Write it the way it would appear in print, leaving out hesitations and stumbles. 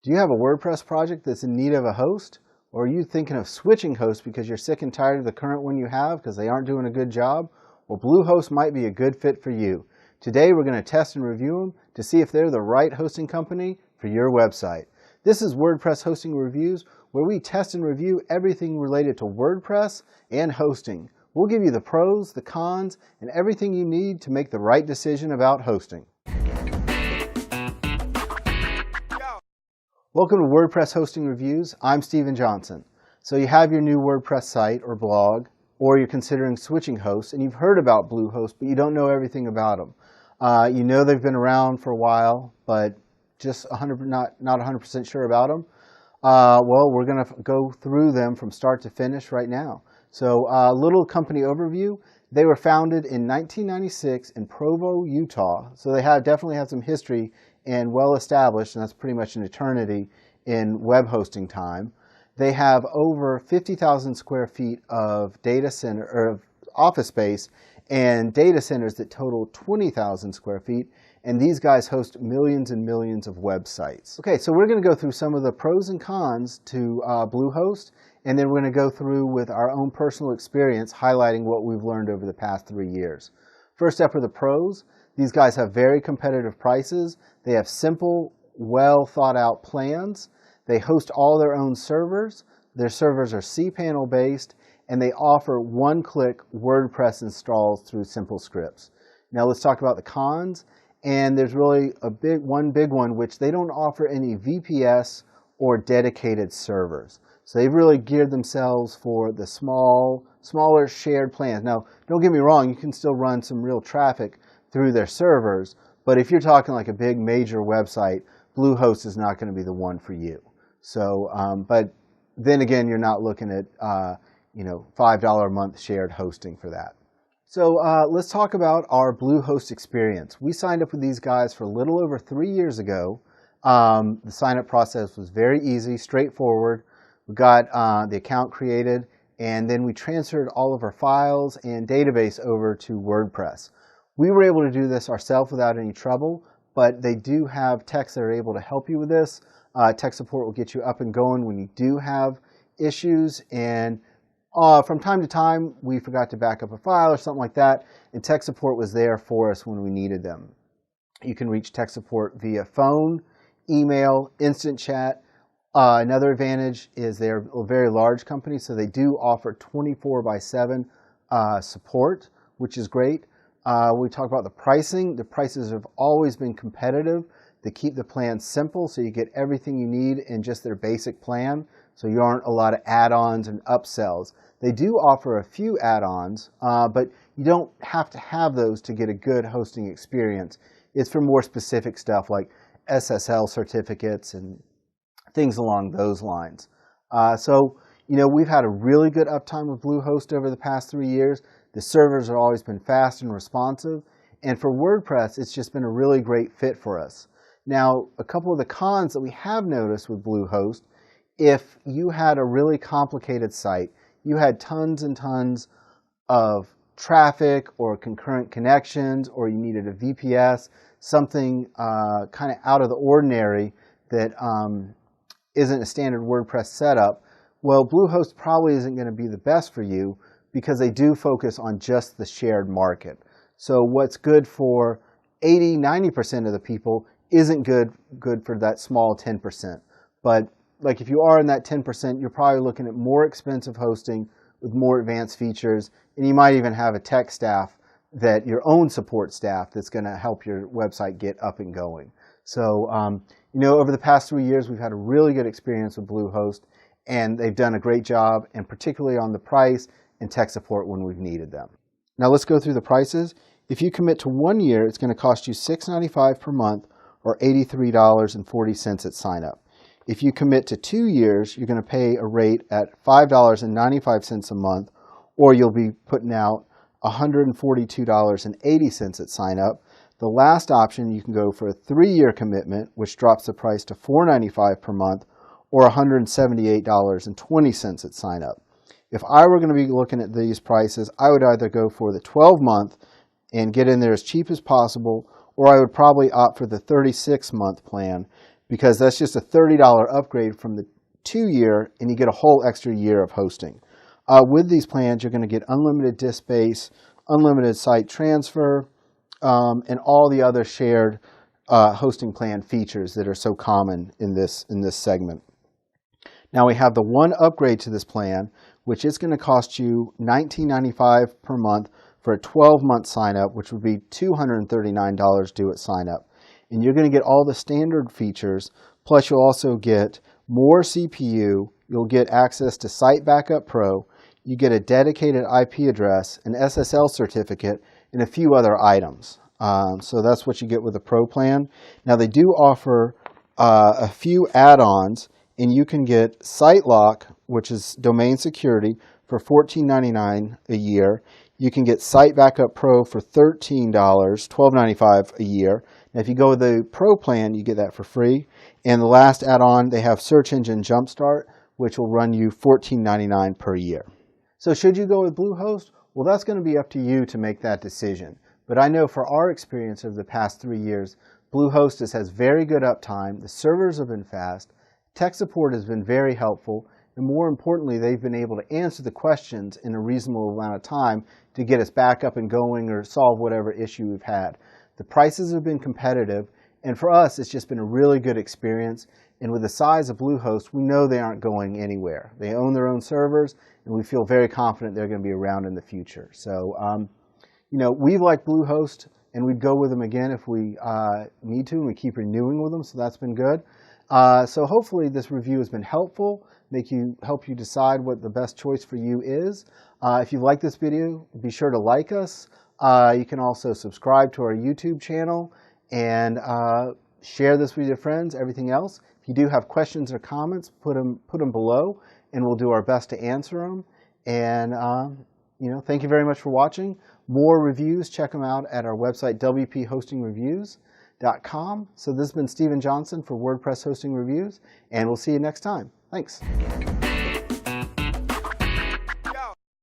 Do you have a WordPress project that's in need of a host? Or are you thinking of switching hosts because you're sick and tired of the current one you have because they aren't doing a good job? Well, Bluehost might be a good fit for you. Today we're going to test and review them to see if they're the right hosting company for your website. This is WordPress Hosting Reviews, where we test and review everything related to WordPress and hosting. We'll give you the pros, the cons, and everything you need to make the right decision about hosting. Welcome to WordPress Hosting Reviews. I'm Steven Johnson. So you have your new WordPress site or blog, or you're considering switching hosts, and you've heard about Bluehost, but you don't know everything about them. You know they've been around for a while, but just not 100% sure about them. Well, we're going to go through them from start to finish right now. So a little company overview. They were founded in 1996 in Provo, Utah. So they definitely have some history and well established, and that's pretty much an eternity in web hosting time. They have over 50,000 square feet of data center or of office space and data centers that total 20,000 square feet. And these guys host millions and millions of websites. Okay, so we're going to go through some of the pros and cons to Bluehost, and then we're going to go through with our own personal experience, highlighting what we've learned over the past 3 years. First up are the pros. These guys have very competitive prices. They have simple, well thought out plans. They host all their own servers. Their servers are cPanel based, and they offer one-click WordPress installs through simple scripts. Now let's talk about the cons. And there's really one big one, which they don't offer any VPS or dedicated servers. So they've really geared themselves for the smaller shared plans. Now, don't get me wrong, you can still run some real traffic through their servers, but if you're talking like a big major website, Bluehost is not going to be the one for you. So, but then again, you're not looking at $5 a month shared hosting for that. So let's talk about our Bluehost experience. We signed up with these guys for a little over 3 years ago. The sign-up process was very easy, straightforward. We got the account created, and then we transferred all of our files and database over to WordPress. We were able to do this ourselves without any trouble, but they do have techs that are able to help you with this. Tech support will get you up and going when you do have issues, and from time to time, we forgot to back up a file or something like that, and tech support was there for us when we needed them. You can reach tech support via phone, email, instant chat. Another advantage is they're a very large company, so they do offer 24/7 support, which is great. We talk about the pricing. The prices have always been competitive. They keep the plan simple, so you get everything you need in just their basic plan, so you aren't a lot of add-ons and upsells. They do offer a few add-ons, but you don't have to have those to get a good hosting experience. It's for more specific stuff like SSL certificates and things along those lines. We've had a really good uptime with Bluehost over the past 3 years. The servers have always been fast and responsive. And for WordPress, it's just been a really great fit for us. Now, a couple of the cons that we have noticed with Bluehost, if you had a really complicated site, you had tons and tons of traffic or concurrent connections, or you needed a VPS, something kind of out of the ordinary that isn't a standard WordPress setup, well, Bluehost probably isn't going to be the best for you because they do focus on just the shared market. So what's good for 80-90% of the people isn't good for that small 10%. But like if you are in that 10%, you're probably looking at more expensive hosting with more advanced features, and you might even have a tech staff, that your own support staff, that's going to help your website get up and going. So over the past 3 years, we've had a really good experience with Bluehost, and they've done a great job, and particularly on the price and tech support when we've needed them. Now let's go through the prices. If you commit to 1 year, it's going to cost you $6.95 per month or $83.40 at sign up. If you commit to 2 years, you're going to pay a rate at $5.95 a month, or you'll be putting out $142.80 at sign up. The last option, you can go for a 3-year commitment, which drops the price to $4.95 per month or $178.20 at sign up. If I were going to be looking at these prices, I would either go for the 12-month and get in there as cheap as possible, or I would probably opt for the 36-month plan because that's just a $30 upgrade from the 2-year, and you get a whole extra year of hosting. With these plans, you're going to get unlimited disk space, unlimited site transfer, and all the other shared hosting plan features that are so common in this segment. Now we have the one upgrade to this plan, which is going to cost you $19.95 per month for a 12-month sign-up, which would be $239 due at sign-up. And you're going to get all the standard features, plus you'll also get more CPU, you'll get access to Site Backup Pro, you get a dedicated IP address, an SSL certificate, and a few other items. So that's what you get with the Pro plan. Now they do offer a few add-ons, and you can get SiteLock, which is domain security, for $14.99 a year. You can get Site Backup Pro for $13, $12.95 a year. Now, if you go with the Pro plan, you get that for free. And the last add-on, they have Search Engine Jumpstart, which will run you $14.99 per year. So should you go with Bluehost? Well, that's going to be up to you to make that decision. But I know for our experience of the past 3 years, Bluehost has very good uptime, the servers have been fast, tech support has been very helpful, and more importantly, they've been able to answer the questions in a reasonable amount of time to get us back up and going or solve whatever issue we've had. The prices have been competitive, and for us, it's just been a really good experience. And with the size of Bluehost, we know they aren't going anywhere. They own their own servers, and we feel very confident they're going to be around in the future. So, we like Bluehost, and we'd go with them again if we need to, and we keep renewing with them, so that's been good. So hopefully this review has been helpful, help you decide what the best choice for you is. If you like this video, be sure to like us. You can also subscribe to our YouTube channel and share this with your friends, everything else. If you do have questions or comments, put them below, and we'll do our best to answer them. And thank you very much for watching. More reviews, check them out at our website, wphostingreviews.com. So this has been Steven Johnson for WordPress Hosting Reviews, and we'll see you next time. Thanks.